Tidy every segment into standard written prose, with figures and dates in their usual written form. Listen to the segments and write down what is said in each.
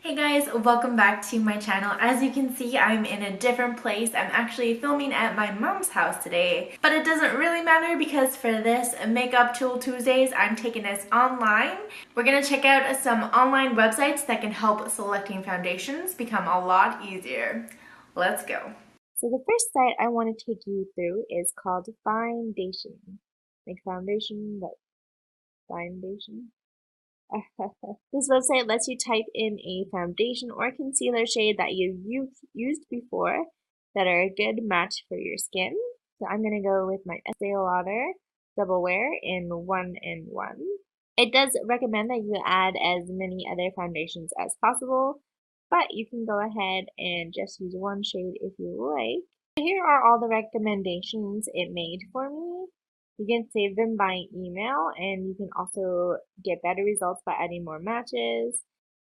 Hey guys, welcome back to my channel. As you can see, I'm in a different place. I'm actually filming at my mom's house today, but it doesn't really matter because for this Makeup Tool Tuesdays, I'm taking this online. We're gonna check out some online websites that can help selecting foundations become a lot easier. Let's go. So the first site I want to take you through is called Foundation. Like foundation, but foundation. This website lets you type in a foundation or concealer shade that you've used before that are a good match for your skin. So I'm going to go with my Estee Lauder Double Wear in 1-in-1. It does recommend that you add as many other foundations as possible, but you can go ahead and just use one shade if you like. Here are all the recommendations it made for me. You can save them by email, and you can also get better results by adding more matches.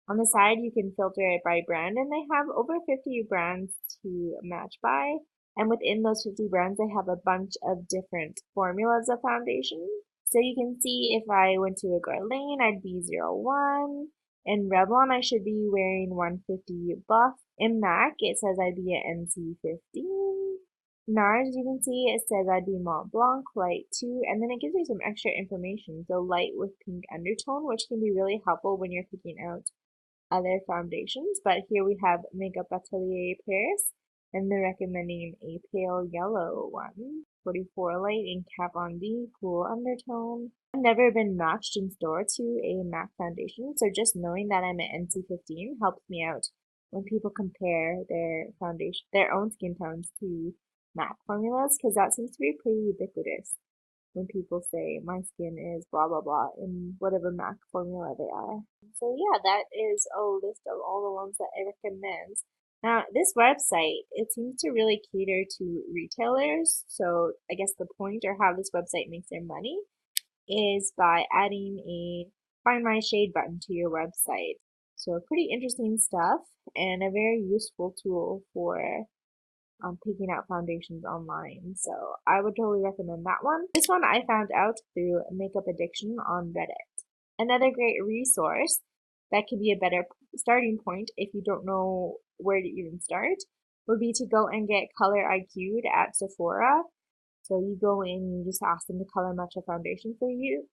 On the side, you can filter it by brand, and they have over 50 brands to match by. And within those 50 brands, they have a bunch of different formulas of foundation. So you can see if I went to a Guerlain, I'd be 01. In Revlon, I should be wearing 150 buff. In MAC, it says I'd be an NC15. NARS, you can see it says I'd be Mont Blanc Light 2, and then it gives you some extra information. So light with pink undertone, which can be really helpful when you're picking out other foundations. But here we have Makeup Atelier Paris, and they're recommending a pale yellow one. 44 light in Kat Von D, cool undertone. I've never been matched in store to a MAC foundation, so just knowing that I'm an NC15 helps me out when people compare their foundation, their own skin tones to MAC formulas, because that seems to be pretty ubiquitous when people say my skin is blah blah blah in whatever MAC formula they are. So yeah, that is a list of all the ones that I recommend. Now, this website, it seems to really cater to retailers. So I guess the point or how this website makes their money is by adding a Find My Shade button to your website. So pretty interesting stuff and a very useful tool for picking out foundations online. So I would totally recommend that one. This one I found out through Makeup Addiction on Reddit. Another great resource that could be a better starting point if you don't know where to even start would be to go and get color IQ'd at Sephora. So you go in and you just ask them to color match a foundation for you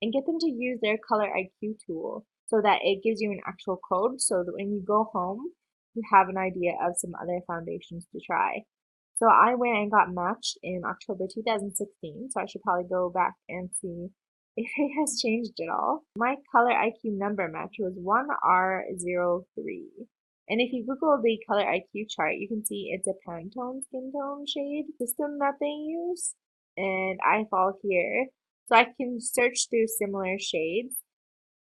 and get them to use their color IQ tool so that it gives you an actual code so that when you go home you have an idea of some other foundations to try. So I went and got matched in October 2016, so I should probably go back and see if it has changed at all. My color IQ number match was 1R03. And if you Google the color IQ chart, you can see it's a Pantone skin tone shade system that they use. And I fall here. So I can search through similar shades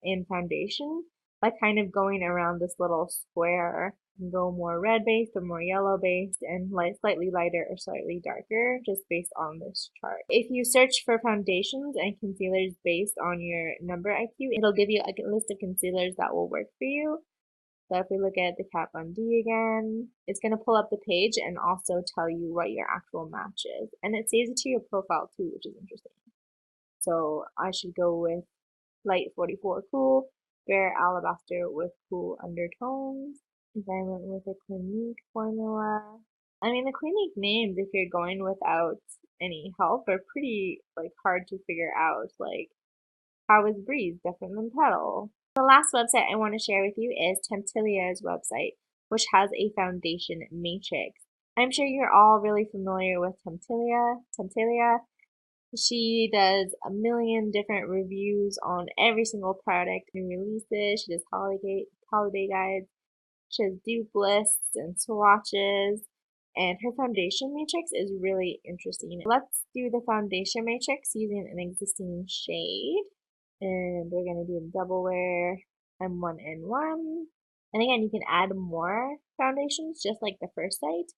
in foundation by kind of going around this little square and go more red based or more yellow based and slightly lighter or slightly darker just based on this chart. If you search for foundations and concealers based on your number IQ, it'll give you a list of concealers that will work for you. So if we look at the Kat Von D again, it's going to pull up the page and also tell you what your actual match is. And it saves it to your profile too, which is interesting. So I should go with Light 44 Cool, Bare Alabaster with cool undertones. If I went with a Clinique formula. I mean, the Clinique names, if you're going without any help, are pretty hard to figure out. Like, how is Breeze different than Petal? The last website I want to share with you is Temptilia's website, which has a foundation matrix. I'm sure you're all really familiar with Temptilia. She does a million different reviews on every single product new releases. She does holiday guides. She has dupe lists and swatches. And her foundation matrix is really interesting. Let's do the foundation matrix using an existing shade. And we're going to do double wear and 1-in-1. And again, you can add more foundations just like the first site,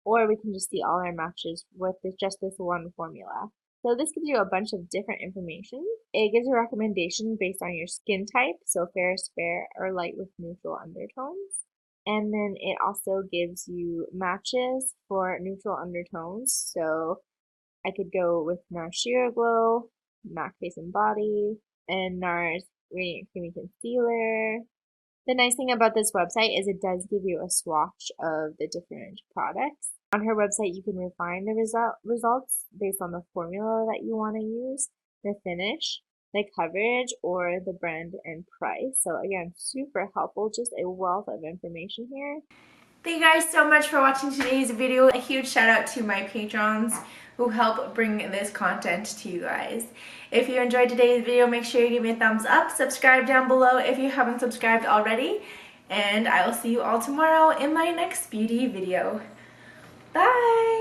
or we can just see all our matches with just this one formula. So this gives you a bunch of different information. It gives you a recommendation based on your skin type, so fair is fair or light with neutral undertones. And then it also gives you matches for neutral undertones. So I could go with NARS Sheer Glow, MAC Face and Body, and NARS Radiant Creamy Concealer, The nice thing about this website is it does give you a swatch of the different products. On her website, you can refine the results based on the formula that you want to use, the finish, the coverage, or the brand and price. So again, super helpful, just a wealth of information here. Thank you guys so much for watching today's video. A huge shout out to my patrons who help bring this content to you guys. If you enjoyed today's video, make sure you give me a thumbs up, subscribe down below if you haven't subscribed already, and I will see you all tomorrow in my next beauty video. Bye!